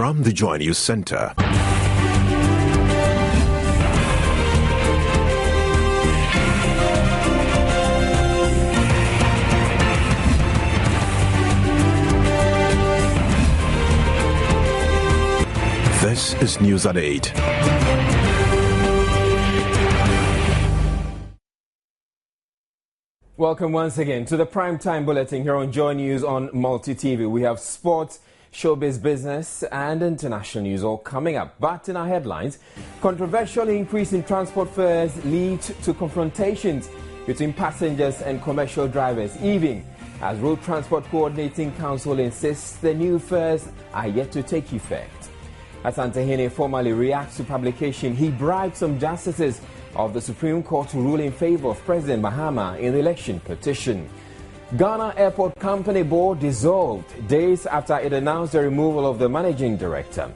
From the Joy News Center. This is News at 8. Welcome once again to the Prime Time Bulletin here on Joy News on Multi TV. We have sports, showbiz, business and international news all coming up. But in our headlines, controversial increase in transport fares lead to confrontations between passengers and commercial drivers, even as Road Transport Coordinating Council insists the new fares are yet to take effect. Asantehene formally reacts to publication he bribed some justices of the Supreme Court to rule in favor of President Mahama in the election petition. Ghana Airport Company Board dissolved days after it announced the removal of the managing director.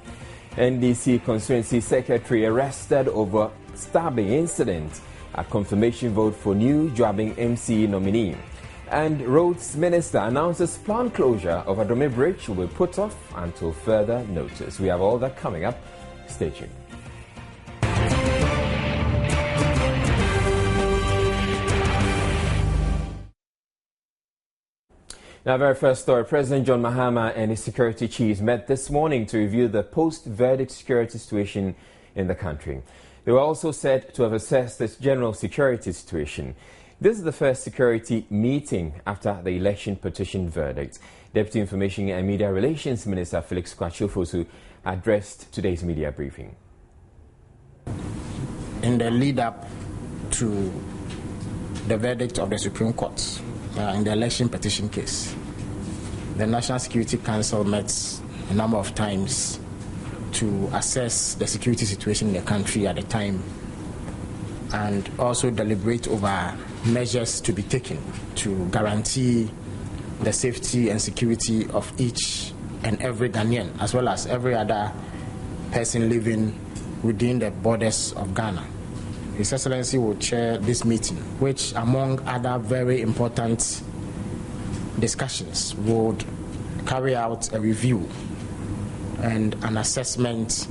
NDC Constituency Secretary arrested over stabbing incident at confirmation vote for new Joabing MC nominee. And Roads Minister announces planned closure of Adome Bridge will be put off until further notice. We have all that coming up. Stay tuned. Now, very first story, President John Mahama and his security chiefs met this morning to review the post-verdict security situation in the country. They were also said to have assessed the general security situation. This is the first security meeting after the election petition verdict. Deputy Information and Media Relations Minister Felix Kwatsofosu addressed today's media briefing. In the lead-up to the verdict of the Supreme Court, in the election petition case, the National Security Council met a number of times to assess the security situation in the country at the time and also deliberate over measures to be taken to guarantee the safety and security of each and every Ghanaian, as well as every other person living within the borders of Ghana. His Excellency will chair this meeting, which, among other very important discussions, would carry out a review and an assessment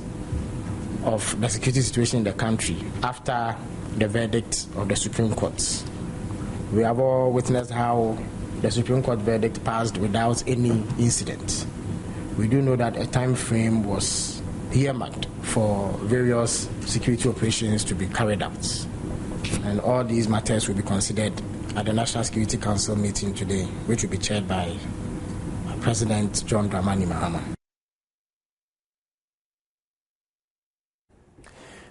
of the security situation in the country after the verdict of the Supreme Court. We have all witnessed how the Supreme Court verdict passed without any incident. We do know that a time frame was earmarked for various security operations to be carried out. And all these matters will be considered at the National Security Council meeting today, which will be chaired by President John Dramani Mahama.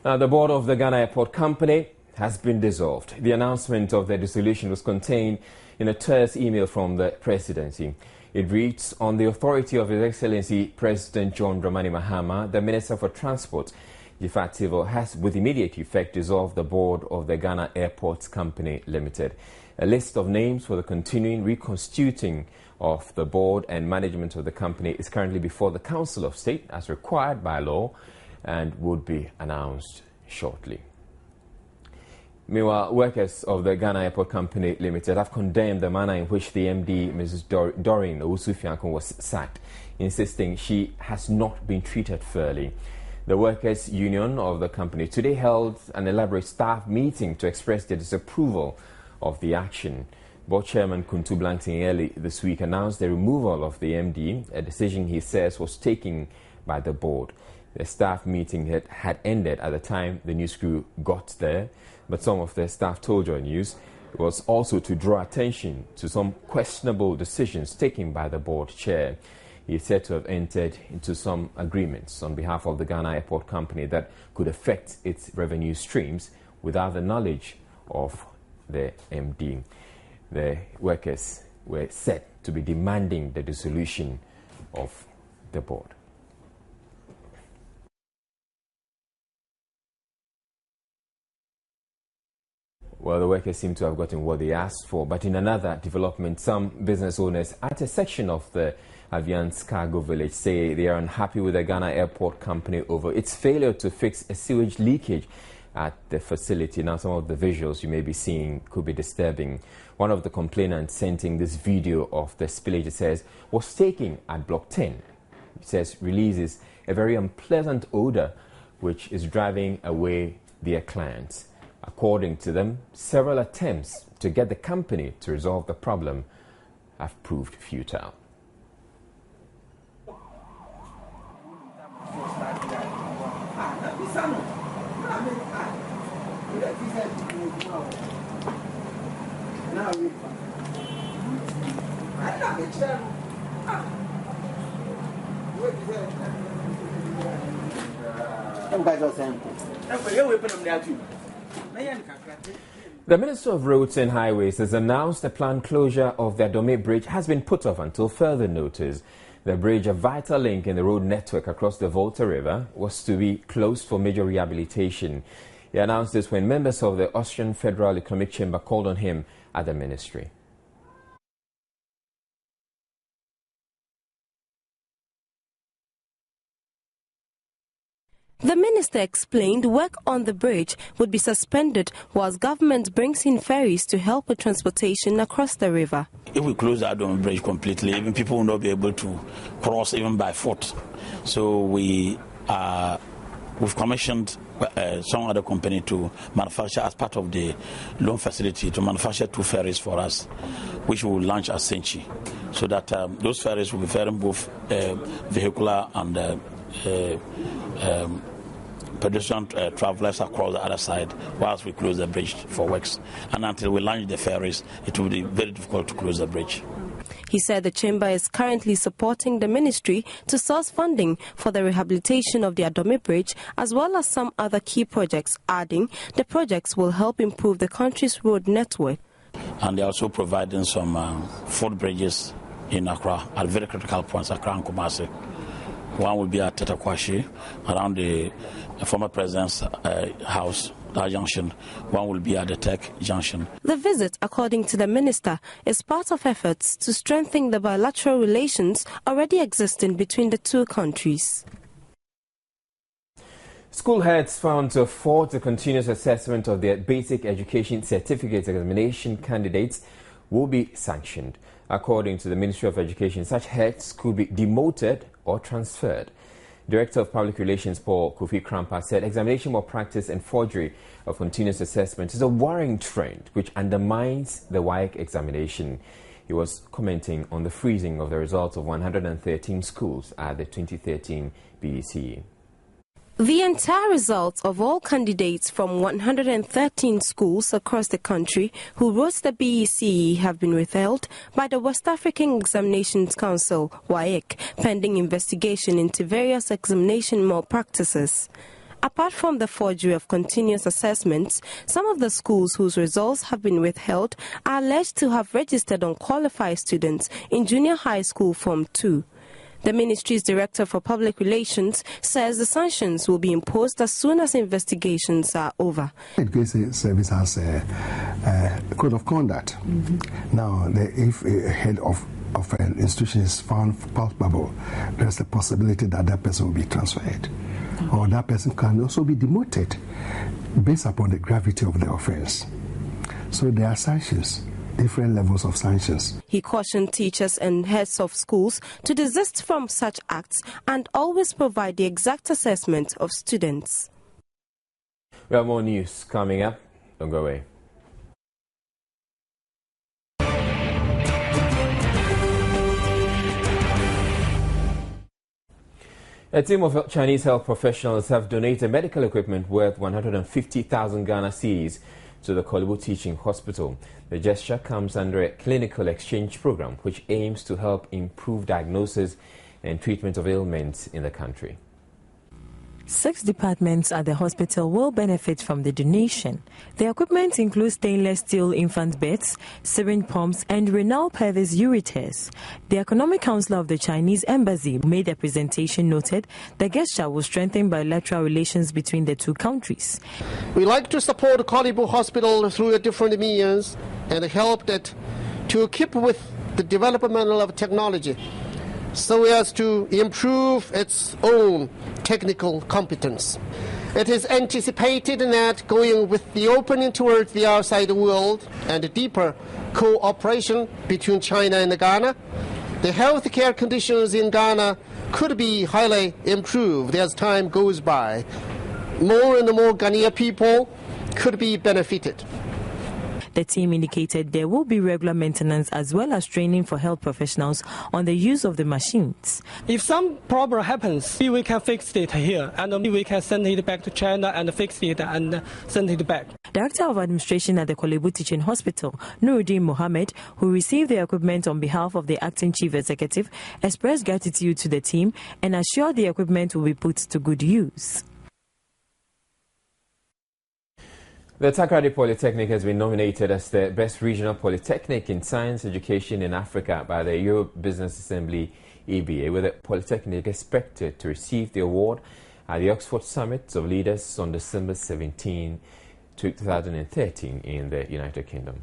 Now, the board of the Ghana Airport Company has been dissolved. The announcement of the dissolution was contained in a terse email from the presidency. It reads, on the authority of His Excellency President John Dramani Mahama, the Minister for Transport, de facto has with immediate effect dissolved the board of the Ghana Airports Company Limited. A list of names for the continuing reconstituting of the board and management of the company is currently before the Council of State as required by law and would be announced shortly. Meanwhile, workers of the Ghana Airport Company Limited have condemned the manner in which the MD, Mrs. Doreen Owusu-Fiankon, was sacked, insisting she has not been treated fairly. The Workers' Union of the company today held an elaborate staff meeting to express their disapproval of the action. Board Chairman Kuntu Blankton early this week announced the removal of the MD, a decision he says was taken by the board. The staff meeting had ended at the time the news crew got there, but some of the staff told Joy News it was also to draw attention to some questionable decisions taken by the board chair. He is said to have entered into some agreements on behalf of the Ghana Airport Company that could affect its revenue streams without the knowledge of the MD. The workers were said to be demanding the dissolution of the board. Well, the workers seem to have gotten what they asked for, but in another development, some business owners at a section of the Aviance Cargo Village say they are unhappy with the Ghana Airport Company over its failure to fix a sewage leakage at the facility. Now, some of the visuals you may be seeing could be disturbing. One of the complainants sending this video of the spillage, it says, was taken at Block 10. It says releases a very unpleasant odor which is driving away their clients. According to them, several attempts to get the company to resolve the problem have proved futile. The Minister of Roads and Highways has announced the planned closure of the Adome Bridge has been put off until further notice. The bridge, a vital link in the road network across the Volta River, was to be closed for major rehabilitation. He announced this when members of the Austrian Federal Economic Chamber called on him at the ministry. The minister explained work on the bridge would be suspended whilst government brings in ferries to help with transportation across the river. If we close the Adome Bridge completely, even people will not be able to cross even by foot. So we've commissioned some other company to manufacture, as part of the loan facility, to manufacture 2 ferries for us, which we will launch at Senchi, so that those ferries will be ferrying both vehicular and pedestrian travelers across the other side whilst we close the bridge for works. And until we launch the ferries, it will be very difficult to close the bridge. He said the chamber is currently supporting the ministry to source funding for the rehabilitation of the Adome Bridge as well as some other key projects, adding the projects will help improve the country's road network. And they're also providing some foot bridges in Accra at very critical points, Accra and Kumasi. One will be at Tetakwashi, around the former president's house, that junction. One will be at the Tech junction. The visit, according to the minister, is part of efforts to strengthen the bilateral relations already existing between the two countries. School heads found to afford the continuous assessment of their basic education certificate examination candidates will be sanctioned. According to the Ministry of Education, such heads could be demoted or transferred. Director of Public Relations Paul Kofi Krampa said examination malpractice and forgery of continuous assessment is a worrying trend which undermines the WAEC examination. He was commenting on the freezing of the results of 113 schools at the 2013 BECE. The entire results of all candidates from 113 schools across the country who wrote the BECE have been withheld by the West African Examinations Council, WAEC, pending investigation into various examination malpractices. Apart from the forgery of continuous assessments, some of the schools whose results have been withheld are alleged to have registered unqualified students in junior high school Form 2. The ministry's director for public relations says the sanctions will be imposed as soon as investigations are over. Education Service has a code of conduct. Now, if a head of an institution is found culpable, there's a possibility that that person will be transferred. Or that person can also be demoted based upon the gravity of the offense. So there are sanctions. Different levels of sanctions. He cautioned teachers and heads of schools to desist from such acts and always provide the exact assessment of students. We have more news coming up. Don't go away. A team of Chinese health professionals have donated medical equipment worth 150,000 Ghana cedis to the Kolibu Teaching Hospital. The gesture comes under a clinical exchange program which aims to help improve diagnosis and treatment of ailments in the country. 6 departments at the hospital will benefit from the donation. The equipment includes stainless steel infant beds, syringe pumps, and renal pelvis ureters. The Economic Council of the Chinese Embassy made a presentation noted the gesture will strengthen bilateral relations between the two countries. We like to support Kolibu Hospital through different means and help it to keep with the development of technology, so as to improve its own technical competence. It is anticipated that going with the opening towards the outside world and deeper cooperation between China and Ghana, the healthcare conditions in Ghana could be highly improved as time goes by. More and more Ghanaian people could be benefited. The team indicated there will be regular maintenance as well as training for health professionals on the use of the machines. If some problem happens, we can fix it here and we can send it back to China and fix it and send it back. Director of Administration at the Kolebu Teaching Hospital, Nuruddin Mohammed, who received the equipment on behalf of the Acting Chief Executive, expressed gratitude to the team and assured the equipment will be put to good use. The Takoradi Polytechnic has been nominated as the best regional polytechnic in science education in Africa by the Europe Business Assembly EBA, with the Polytechnic expected to receive the award at the Oxford Summit of Leaders on December 17, 2013 in the United Kingdom.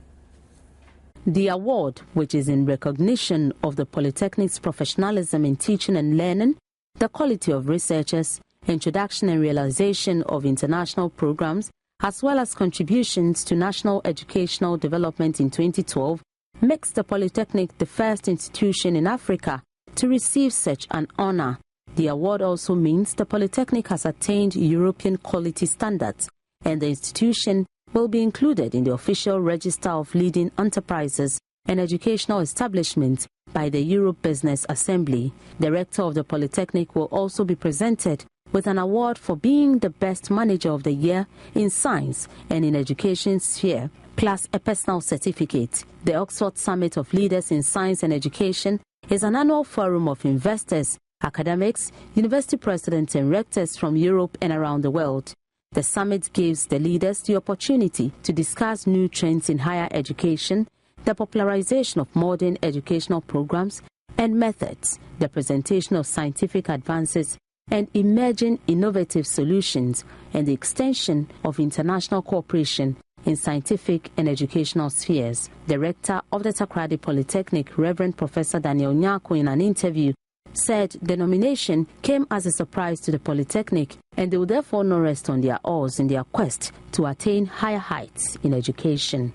The award, which is in recognition of the Polytechnic's professionalism in teaching and learning, the quality of researchers, introduction and realization of international programs, as well as contributions to national educational development in 2012, makes the Polytechnic the first institution in Africa to receive such an honor. The award also means the Polytechnic has attained European quality standards, and the institution will be included in the official register of leading enterprises and educational establishments by the Europe Business Assembly. The rector of the Polytechnic will also be presented with an award for being the best manager of the year in science and in education sphere, plus a personal certificate. The Oxford Summit of Leaders in Science and Education is an annual forum of investors, academics, university presidents and rectors from Europe and around the world. The summit gives the leaders the opportunity to discuss new trends in higher education, the popularization of modern educational programs and methods, the presentation of scientific advances and emerging innovative solutions, and the extension of international cooperation in scientific and educational spheres. The rector of the Takoradi Polytechnic, Reverend Professor Daniel Nyako, in an interview, said the nomination came as a surprise to the Polytechnic and they will therefore not rest on their oars in their quest to attain higher heights in education.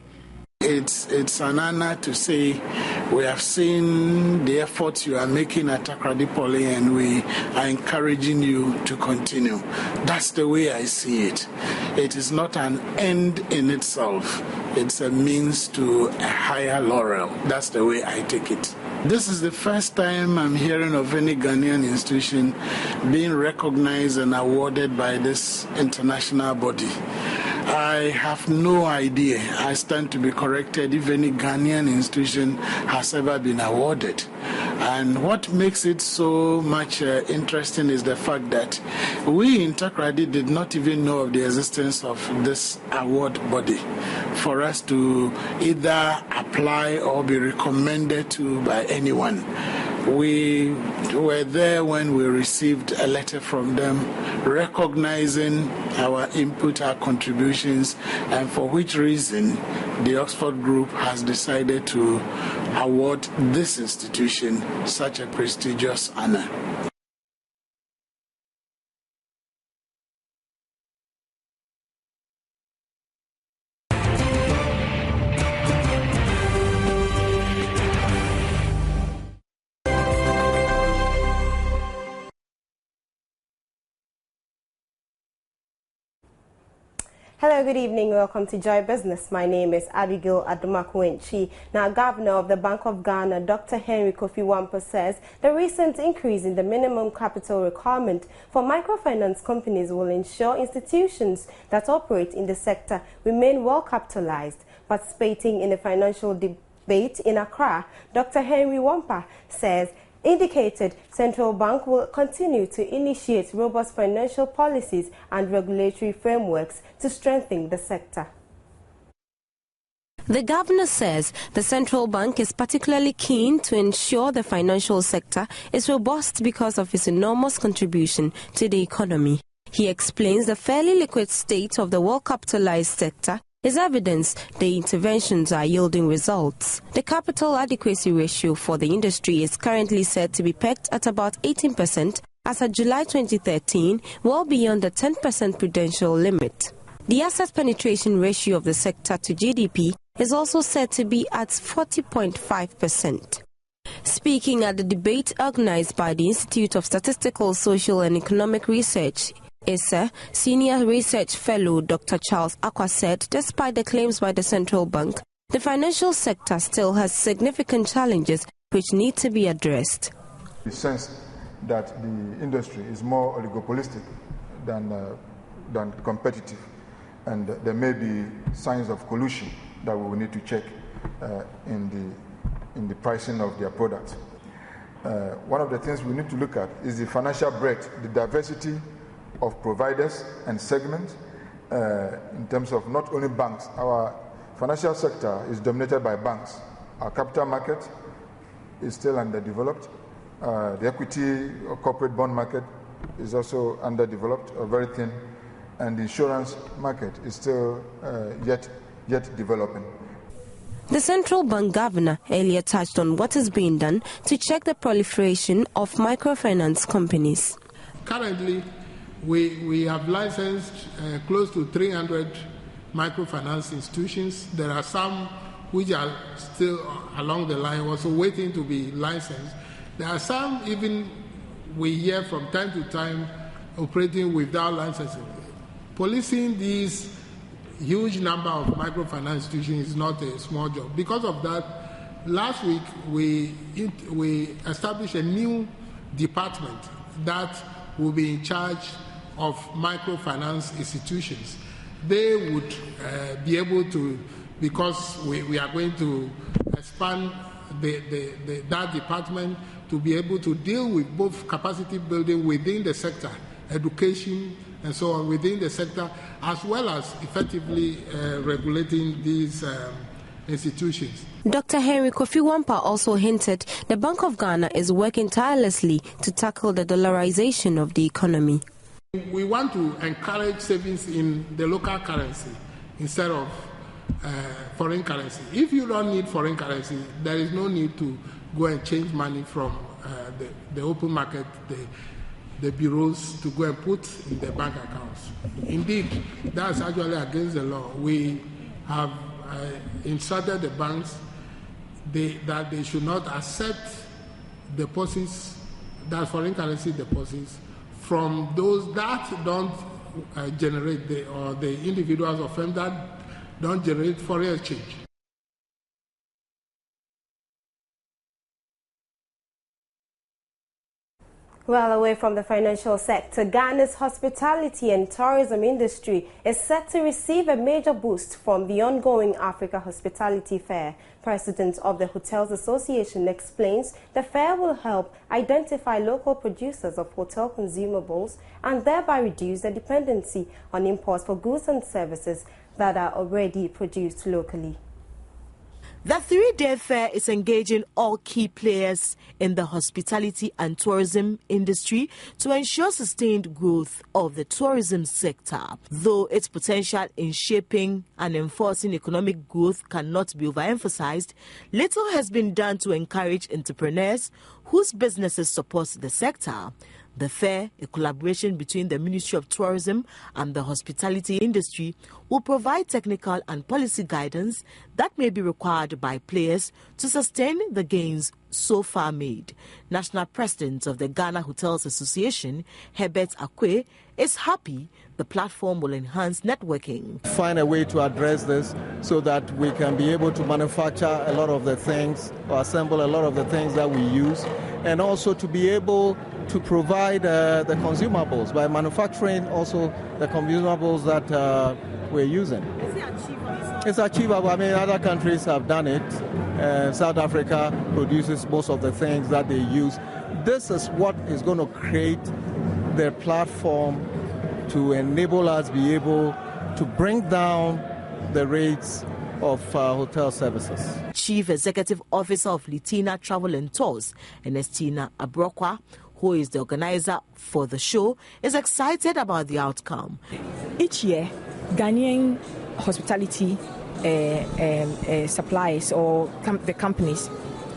It's an honor to say we have seen the efforts you are making at Takoradi Poly and we are encouraging you to continue. That's the way I see it. It is not an end in itself. It's a means to a higher laurel. That's the way I take it. This is the first time I'm hearing of any Ghanaian institution being recognized and awarded by this international body. I have no idea, I stand to be corrected, if any Ghanaian institution has ever been awarded. And what makes it so much interesting is the fact that we in Takoradi did not even know of the existence of this award body for us to either apply or be recommended to by anyone. We were there when we received a letter from them recognizing our input, our contributions, and for which reason the Oxford Group has decided to award this institution such a prestigious honor. Hello, good evening. Welcome to Joy Business. My name is Abigail Adumakuenchi. Now, Governor of the Bank of Ghana, Dr. Henry Kofi Wampa, says the recent increase in the minimum capital requirement for microfinance companies will ensure institutions that operate in the sector remain well capitalized. Participating in a financial debate in Accra, Dr. Henry Wampa indicated Central Bank will continue to initiate robust financial policies and regulatory frameworks to strengthen the sector. The governor says the central bank is particularly keen to ensure the financial sector is robust because of its enormous contribution to the economy. He explains the fairly liquid state of the well-capitalized sector is evidence the interventions are yielding results. The capital adequacy ratio for the industry is currently said to be pegged at about 18% as of July 2013, well beyond the 10% prudential limit. The asset penetration ratio of the sector to GDP is also said to be at 40.5%. Speaking at the debate organized by the Institute of Statistical, Social and Economic Research, ISA, Senior Research Fellow Dr. Charles Akwa said despite the claims by the central bank, the financial sector still has significant challenges which need to be addressed. The sense that the industry is more oligopolistic than competitive, and there may be signs of collusion that we will need to check in the pricing of their products. One of the things we need to look at is the financial breadth, the diversity of providers and segments in terms of not only banks. Our financial sector is dominated by banks. Our capital market is still underdeveloped. The equity or corporate bond market is also underdeveloped or very thin, and the insurance market is still yet developing. The central bank governor earlier touched on what is being done to check the proliferation of microfinance companies. Currently, we have licensed close to 300 microfinance institutions. There are some which are still along the line, also waiting to be licensed. There are some even we hear from time to time operating without licensing. Policing these huge number of microfinance institutions is not a small job. Because of that, last week we established a new department that will be in charge of microfinance institutions. They would be able to, because we are going to expand that department to be able to deal with both capacity building within the sector, education and so on within the sector, as well as effectively regulating these institutions. Dr. Henry Kofi Wampa also hinted the Bank of Ghana is working tirelessly to tackle the dollarization of the economy. We want to encourage savings in the local currency instead of foreign currency. If you don't need foreign currency, there is no need to go and change money from the open market, the bureaus, to go and put in the bank accounts. Indeed, that's actually against the law. We have instructed the banks that they should not accept deposits, that foreign currency deposits, from those that don't generate, or the individuals or firms that don't generate foreign exchange. Well, away from the financial sector, Ghana's hospitality and tourism industry is set to receive a major boost from the ongoing Africa Hospitality Fair. President of the Hotels Association explains the fair will help identify local producers of hotel consumables and thereby reduce the dependency on imports for goods and services that are already produced locally. The 3-day fair is engaging all key players in the hospitality and tourism industry to ensure sustained growth of the tourism sector. Though its potential in shaping and enforcing economic growth cannot be overemphasized, little has been done to encourage entrepreneurs whose businesses support the sector. The fair, a collaboration between the Ministry of Tourism and the hospitality industry, will provide technical and policy guidance that may be required by players to sustain the gains so far made. National President of the Ghana Hotels Association, Herbert Akwe, is happy the platform will enhance networking. Find a way to address this so that we can be able to manufacture a lot of the things, or assemble a lot of the things that we use, and also to be able to provide the consumables by manufacturing also the consumables that we're using. Is it achievable? It's achievable. I mean, other countries have done it. South Africa produces most of the things that they use. This is what is going to create the platform to enable us be able to bring down the rates of hotel services. Chief Executive Officer of Litina Travel and Tours, Ernestina Abrokwa, who is the organizer for the show, is excited about the outcome. Each year, Ghanaian hospitality suppliers or the companies,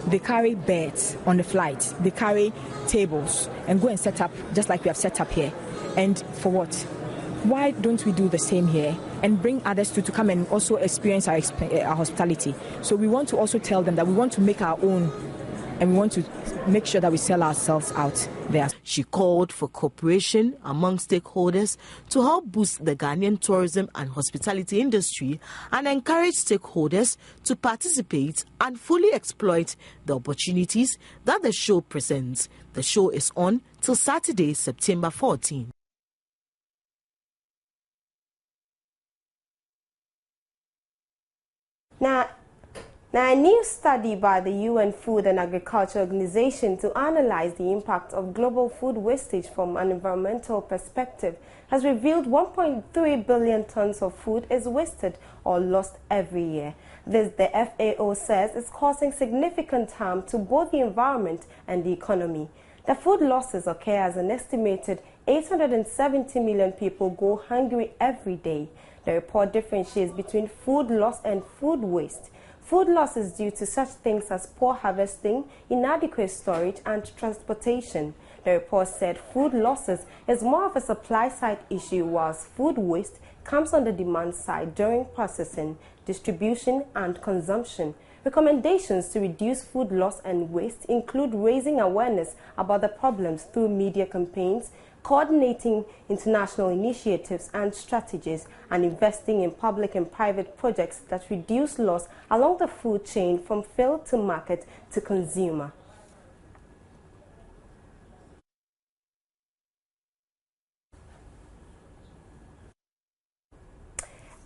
they carry beds on the flight, they carry tables and go and set up just like we have set up here. And for what? Why don't we do the same here and bring others to come and also experience our hospitality? So we want to also tell them that we want to make our own and we want to make sure that we sell ourselves out there. She called for cooperation among stakeholders to help boost the Ghanaian tourism and hospitality industry and encourage stakeholders to participate and fully exploit the opportunities that the show presents. The show is on till Saturday, September 14. Now, a new study by the UN Food and Agriculture Organization to analyze the impact of global food wastage from an environmental perspective has revealed 1.3 billion tons of food is wasted or lost every year. This, the FAO says, is causing significant harm to both the environment and the economy. The food losses occur as an estimated 870 million people go hungry every day. The report differentiates between food loss and food waste. Food loss is due to such things as poor harvesting, inadequate storage, and transportation. The report said food losses is more of a supply-side issue, whilst food waste comes on the demand side during processing, distribution, and consumption. Recommendations to reduce food loss and waste include raising awareness about the problems through media campaigns, coordinating international initiatives and strategies, and investing in public and private projects that reduce loss along the food chain from field to market to consumer.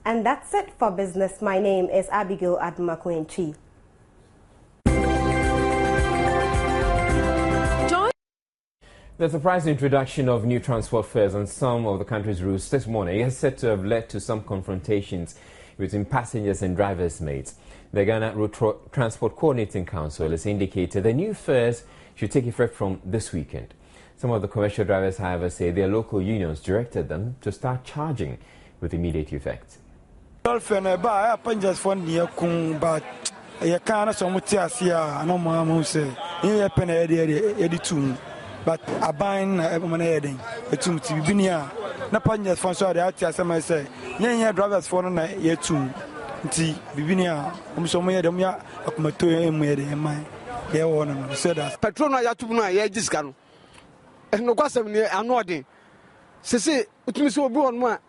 And that's it for business. My name is Abigail Adumakwenchi. The surprise introduction of new transport fares on some of the country's routes this morning is said to have led to some confrontations between passengers and drivers' mates. The Ghana Road Transport Coordinating Council has indicated the new fares should take effect from this weekend. Some of the commercial drivers, however, say their local unions directed them to start charging with immediate effect. But I bind money it's Binia. Napanya sponsor the ATSM say, Yan drivers for year 2. Bibinia, Somewhere the Mia of Mato and mine. They want said that. Patrona Yatuna, Yadiscan. And no question near Anodi. Say, it means so born one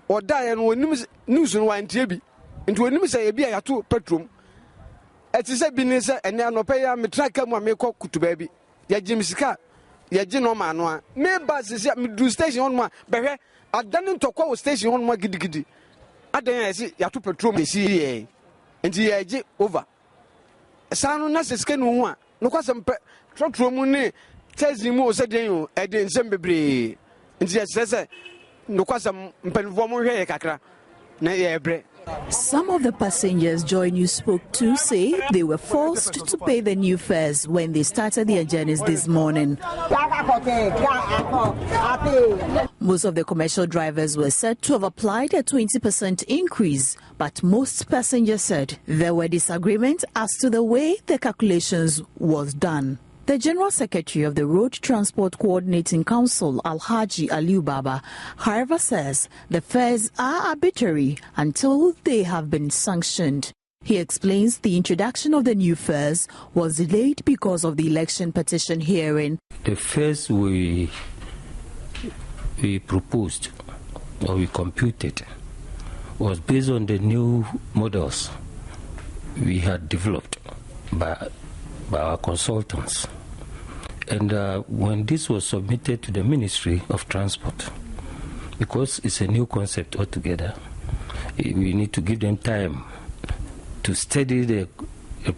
or die and when news and wine TB. Into a new say, be a 2 petrum. It is a business and now no pay me track and make cook to baby. Ya Jim's car. Ya no man, me bus is do station on my behe. I done to call station on my giddy. I then see ya to patrol the CA and the over. San Nassiscan one, no question truck room tells you more said you at the Ensemble. And she says, no question penform here, Cacra. Nay, bread. Some of the passengers Joy News spoke to say they were forced to pay the new fares when they started their journeys this morning. Most of the commercial drivers were said to have applied a 20% increase, but most passengers said there were disagreements as to the way the calculations was done. The General Secretary of the Road Transport Coordinating Council, Alhaji Aliu Baba, however, says the fares are arbitrary until they have been sanctioned. He explains the introduction of the new fares was delayed because of the election petition hearing. The fares we proposed or we computed was based on the new models we had developed by our consultants. And when this was submitted to the Ministry of Transport, because it's a new concept altogether, we need to give them time to study the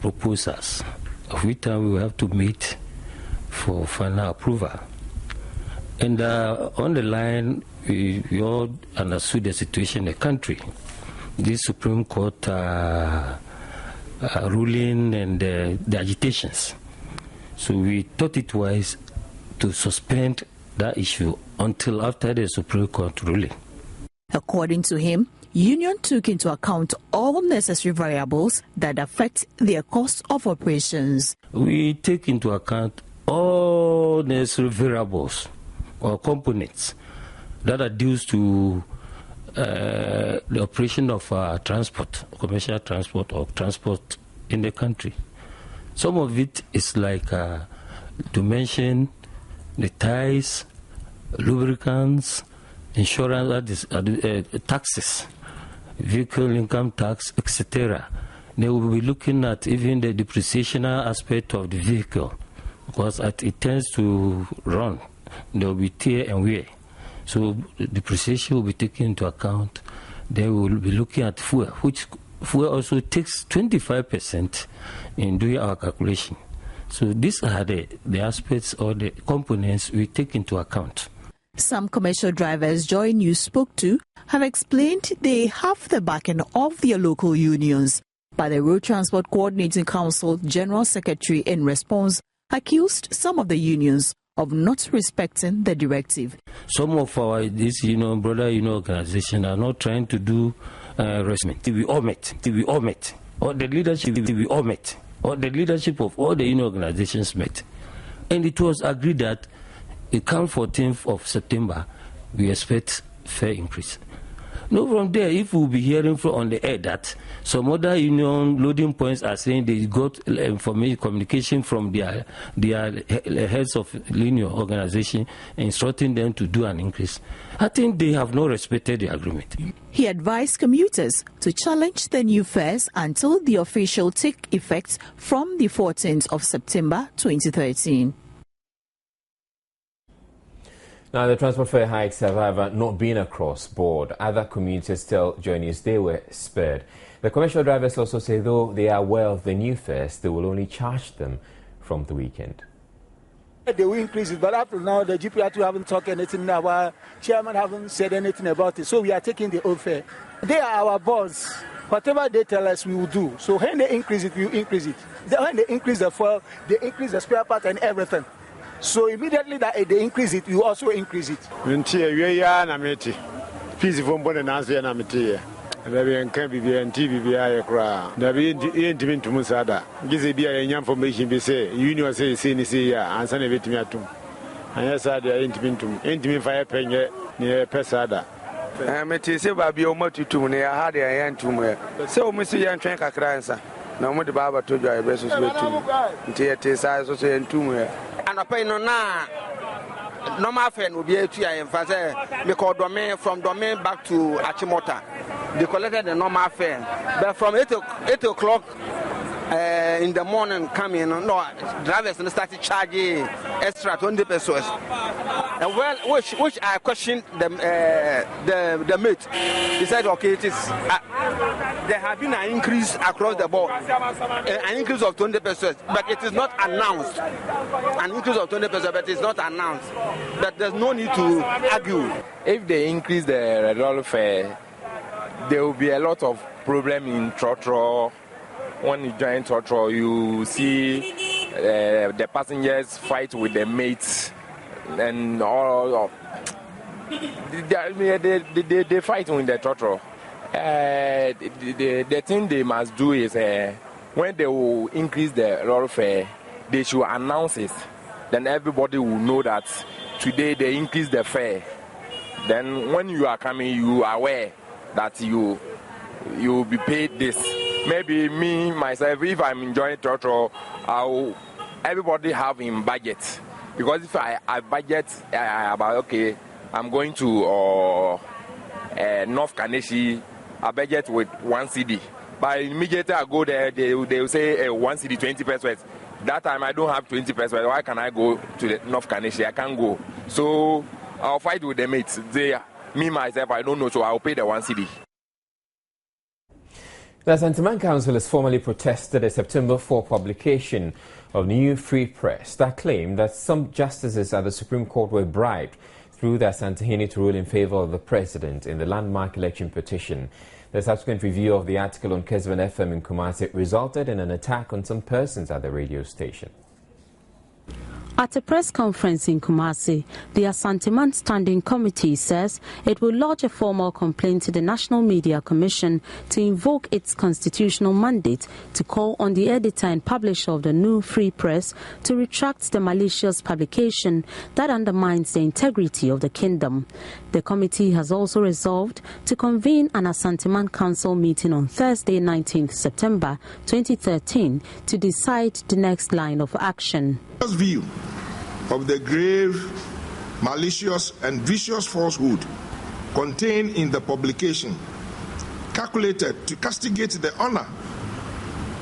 proposals, of which time we will have to meet for final approval. And on the line, we all understood the situation in the country. The Supreme Court ruling and the agitations. So we thought it wise to suspend that issue until after the Supreme Court ruling. According to him, Union took into account all necessary variables that affect their cost of operations. We take into account all necessary variables or components that are due to the operation of transport, commercial transport or transport in the country. Some of it is like, to mention the tires, lubricants, insurance, taxes, vehicle income tax, etc. They will be looking at even the depreciational aspect of the vehicle, because it tends to run. There will be tear and wear. So depreciation will be taken into account. They will be looking at fuel, which fuel also takes 25% in doing our calculation. So these are the aspects or the components we take into account. Some commercial drivers Joy News spoke to have explained they have the backing of their local unions, but the Road Transport Coordinating Council General Secretary in response accused some of the unions of not respecting the directive. Some of our brother organizations are not trying to do respect. We all met. Or the leadership we all met. Or the leadership of all the union organizations met. And it was agreed that come 14th of September, we expect fair increase. No, from there, if we'll be hearing on the air that some other union loading points are saying they got information, communication from their heads of union organization instructing them to do an increase, I think they have not respected the agreement. He advised commuters to challenge the new fares until the official take effect from the 14th of September 2013. Now, the transport fare hikes have, however, not been across board. Other commuters tell Joy News they were spared. The commercial drivers also say though they are aware of the new fares, they will only charge them from the weekend. They will increase it, but up to now the GPR2 haven't talked anything about, chairman haven't said anything about it, so we are taking the old fare. They are our boss. Whatever they tell us, we will do. So when they increase it, we will increase it. When they increase the fuel, they increase the spare part and everything. So immediately that they increase it, you also increase it. And I pay no normal fan will be a tree and because domain from domain back to Achimota. They collected the normal fare. But from 8 o'clock in the morning coming, drivers started charging extra 20 pesos. And which I questioned the mate. He said, okay, it is there have been an increase across the board, an increase of 20 pesos, but it is not announced. An increase of 20 pesos, but it's not announced. But there's no need to argue. If they increase the roll fare, there will be a lot of problem in Trotro. When you join Trotro, you see the passengers fight with the mates and all. They fight with the Trotro. The thing they must do is when they will increase the roll fare, they should announce it. Then everybody will know that today they increase the fare. Then when you are coming, you are aware that you will be paid this. Maybe me, myself, if I'm enjoying Trotro, everybody have in budget. Because if I budget about, okay, I'm going to North Kaneshi, I budget with 1 CD. But immediately I go there, they will say 1 CD, 20 pesos. That time I don't have 20 pesos. Why can I go to the North Kaneshi? I can't go. So I'll fight with the mates. Me, myself, I don't know, so I'll pay the 1 CD. The Asantehene Council has formally protested a September 4 publication of New Free Press that claimed that some justices at the Supreme Court were bribed through the Asantehene to rule in favor of the president in the landmark election petition. The subsequent review of the article on Kesban FM in Kumasi resulted in an attack on some persons at the radio station. At a press conference in Kumasi, the Asantehene Standing Committee says it will lodge a formal complaint to the National Media Commission to invoke its constitutional mandate to call on the editor and publisher of the New Free Press to retract the malicious publication that undermines the integrity of the kingdom. The committee has also resolved to convene an Asantehene Council meeting on Thursday, 19th September 2013 to decide the next line of action. View of the grave, malicious and vicious falsehood contained in the publication, calculated to castigate the honor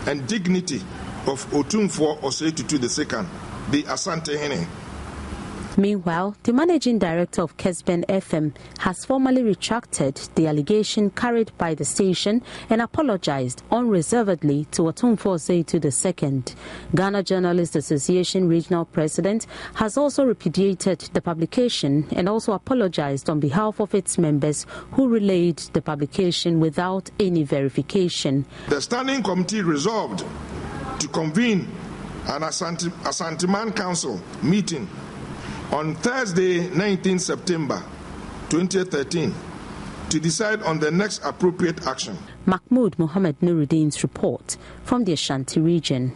and dignity of Otumfuo Osei Tutu II, the Asantehene. Meanwhile, the managing director of Kesben FM has formally retracted the allegation carried by the station and apologized unreservedly to Otumfuo Osei Tutu II. Ghana Journalists Association regional president has also repudiated the publication and also apologized on behalf of its members who relayed the publication without any verification. The Standing Committee resolved to convene an Asantehene Council meeting on Thursday, 19 September 2013, to decide on the next appropriate action. Mahmoud Mohammed Nuruddin's report from the Ashanti region.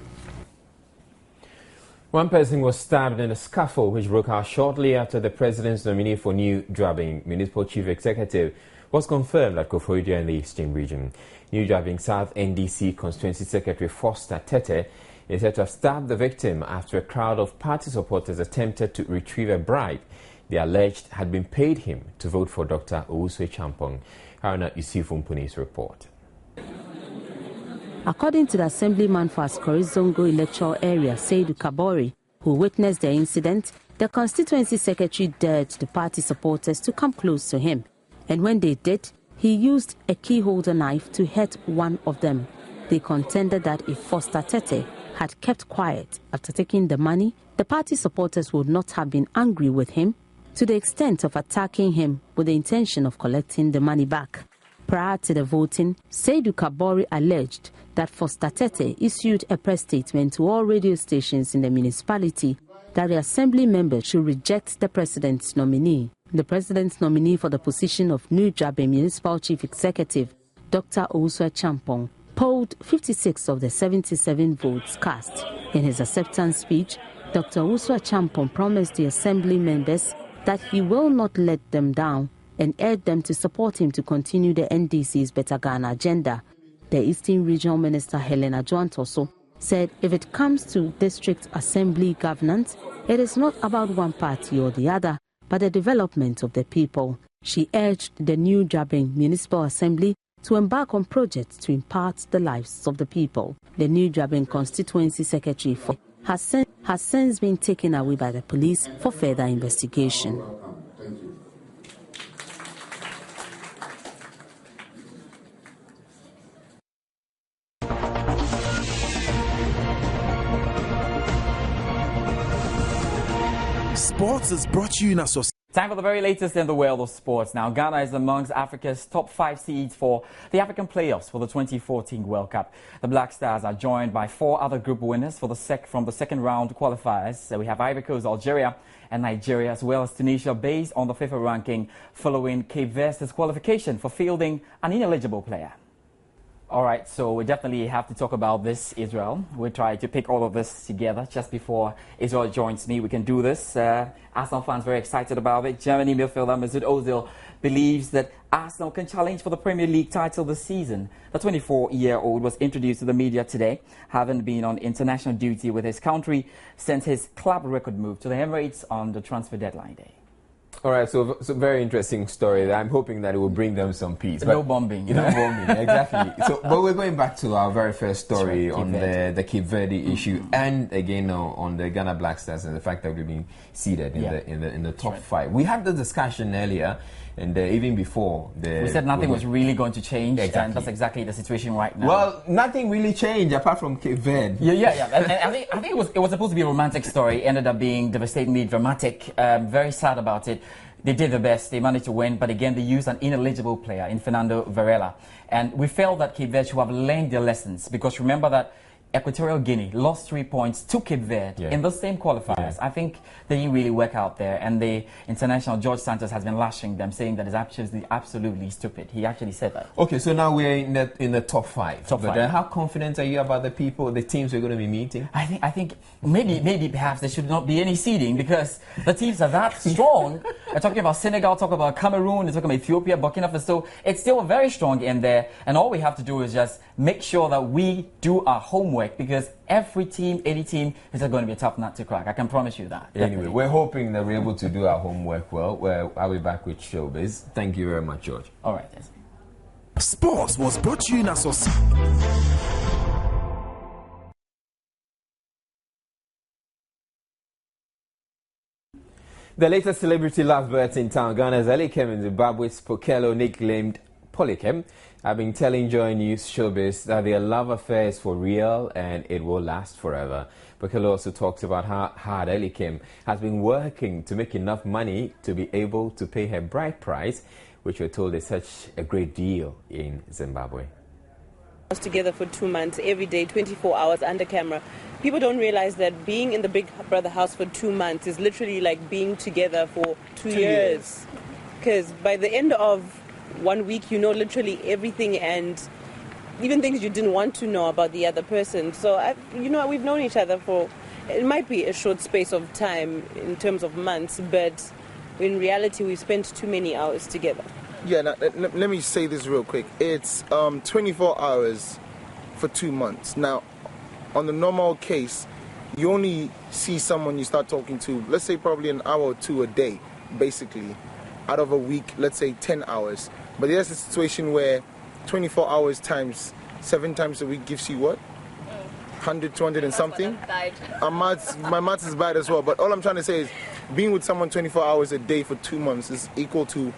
One person was stabbed in a scuffle which broke out shortly after the president's nominee for New Dwabing Municipal Chief Executive was confirmed at Koforidua in the Eastern Region. New Dwabing South NDC Constituency Secretary Foster Tete is said to have stabbed the victim after a crowd of party supporters attempted to retrieve a bribe they alleged had been paid him to vote for Dr. Owusu Champong. Haruna Yusufu Mpuni's report. According to the Assemblyman for Askori Zongo electoral area, Seidu Kabori, who witnessed the incident, the constituency secretary dared the party supporters to come close to him. And when they did, he used a keyholder knife to hurt one of them. They contended that if Foster Tete had kept quiet after taking the money, the party supporters would not have been angry with him to the extent of attacking him with the intention of collecting the money back. Prior to the voting, Seidu Kabori alleged that Foster Tete issued a press statement to all radio stations in the municipality that the assembly members should reject the president's nominee. The president's nominee for the position of New Dwabing Municipal Chief Executive, Dr. Owusu Champong, polled 56 of the 77 votes cast. In his acceptance speech, Dr. Owusu Champong promised the assembly members that he will not let them down and urged them to support him to continue the NDC's Better Ghana agenda. The Eastern Regional Minister Helena Joantoso said if it comes to district assembly governance, it is not about one party or the other, but the development of the people. She urged the New Dwabing Municipal Assembly to embark on projects to impart the lives of the people. The New Dwabing Constituency Secretary has since been taken away by the police for further investigation. Sports is brought to you in association. Time for the very latest in the world of sports. Now, Ghana is amongst Africa's top 5 seeds for the African playoffs for the 2014 World Cup. The Black Stars are joined by 4 other group winners from the second round qualifiers. So we have Ivory Coast, Algeria and Nigeria, as well as Tunisia, based on the FIFA ranking, following Cape Verde's disqualification for fielding an ineligible player. All right, so we definitely have to talk about this, Israel. We'll try to pick all of this together just before Israel joins me. We can do this. Arsenal fans very excited about it. Germany midfielder Mesut Ozil believes that Arsenal can challenge for the Premier League title this season. The 24-year-old was introduced to the media today, having been on international duty with his country since his club record move to the Emirates on the transfer deadline day. All right, so very interesting story. I'm hoping that it will bring them some peace. No bombing. No bombing, exactly. But we're going back to our very first story on the Cape Verde issue, and again on the Ghana Black Stars and the fact that we've been seeded in the top 5. We had the discussion earlier, and even before we said nothing was really going to change, and that's exactly the situation right now. Well, nothing really changed apart from Cape Verde. Yeah. I think it was supposed to be a romantic story. It ended up being devastatingly dramatic. Very sad about it. They did their best. They managed to win, but again, they used an ineligible player in Fernando Varela. And we felt that Cape Verde should have learned their lessons, because remember that Equatorial Guinea lost 3 points to Cape Verde in the same qualifiers. I think they didn't really work out there, and the international George Santos has been lashing them, saying that it's absolutely stupid. He actually said that. Okay, so now we're in the top 5. Top 5. How confident are you about the teams we're going to be meeting? I think maybe perhaps there should not be any seeding because the teams are that strong. We're talking about Senegal, talking about Cameroon, we're talking about Ethiopia, Burkina Faso. It's still very strong in there, and all we have to do is just make sure that we do our homework, because every team, any team, is going to be a tough nut to crack. I can promise you that. Anyway, we're hoping that we're able to do our homework well. I'll be back with Showbiz. Thank you very much, George. All right. Sports was brought to you in association. The latest celebrity love birds in town, Ghana's Elikem and Zimbabwe's Pokello, nicknamed Polykem, have been telling Joy News Showbiz that their love affair is for real and it will last forever. Pokello also talks about how hard Elikem has been working to make enough money to be able to pay her bride price, which we're told is such a great deal in Zimbabwe. Together for 2 months, every day, 24 hours under camera. People don't realize that being in the Big Brother house for 2 months is literally like being together for 2 years. Because by the end of 1 week, you know literally everything, and even things you didn't want to know about the other person. So, we've known each other for, it might be a short space of time in terms of months, but in reality, we spent too many hours together. Yeah, now, let me say this real quick. It's 24 hours for 2 months. Now, on the normal case, you only see someone you start talking to, let's say probably an hour or 2 a day, basically. Out of a week, let's say 10 hours. But there's a situation where 24 hours times 7 times a week gives you what? 100, 200 and something? My maths is bad as well. But all I'm trying to say is being with someone 24 hours a day for 2 months is equal to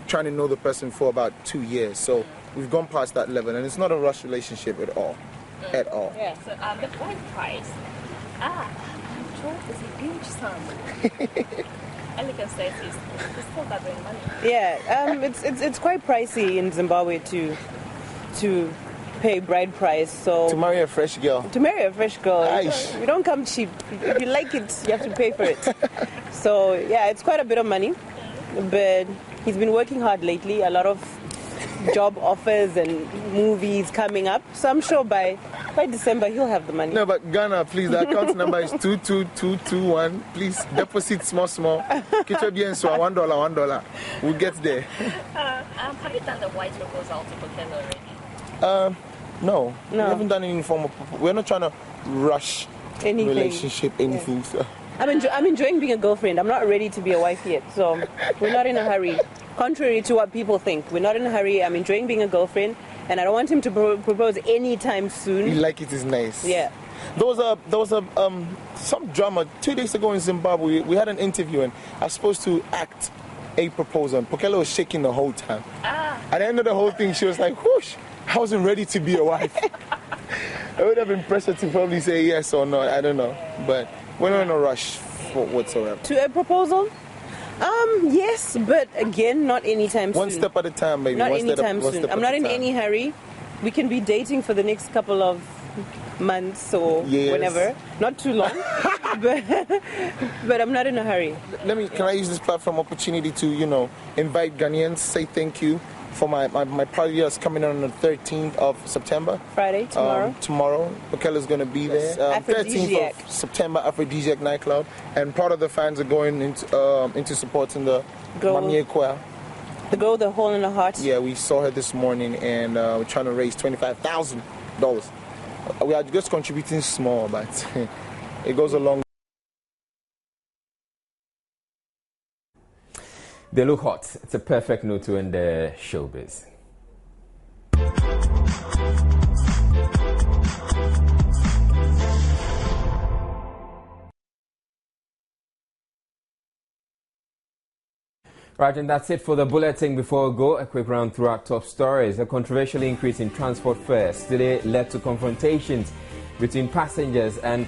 trying to know the person for about 2 years. So we've gone past that level, and it's not a rush relationship at all. At all. Yeah, so the bride price. I'm sure it's a huge sum. Elegant says it's still gathering money. Yeah, it's quite pricey in Zimbabwe to pay bride price. So to marry a fresh girl. You don't come cheap. If you like it, you have to pay for it. So yeah, it's quite a bit of money, but he's been working hard lately. A lot of job offers and movies coming up. So I'm sure by December he'll have the money. No, but Ghana, please, the account number is 22221. Please deposit small. Kitchen bien so $1. We'll get there. Have you done the white proposal to Pokello already? No. We haven't done any form of. We're not trying to rush anything. Relationship, anything. Yeah. So. I'm enjoying being a girlfriend. I'm not ready to be a wife yet, so we're not in a hurry. Contrary to what people think, we're not in a hurry. I'm enjoying being a girlfriend, and I don't want him to propose anytime soon. You like it is nice. Yeah. There was some drama 2 days ago in Zimbabwe. We had an interview, and I was supposed to act a proposal, and Pokello was shaking the whole time. At the end of the whole thing, she was like, whoosh, I wasn't ready to be a wife. I would have been pressured to probably say yes or no, I don't know. But we're not in a rush for whatsoever. To a proposal? Yes, but again, not anytime soon. One step at a time, baby. Not anytime soon. I'm not in any hurry. We can be dating for the next couple of months or whenever. Not too long, but I'm not in a hurry. Can I use this platform opportunity to, invite Ghanaians, say thank you for my party that's coming on the 13th of September. Friday, tomorrow. Tomorrow. Pokello's going to be there. 13th of September, Aphrodisiac nightclub. And part of the fans are going into supporting the Mamie Choir. The girl, the hole in the heart. Yeah, we saw her this morning, and we're trying to raise $25,000. We are just contributing small, but it goes a long way. They look hot. It's a perfect note to end the Showbiz. Right, and that's it for the bulletin. Before we go, a quick round through our top stories. A controversial increase in transport fares today led to confrontations between passengers and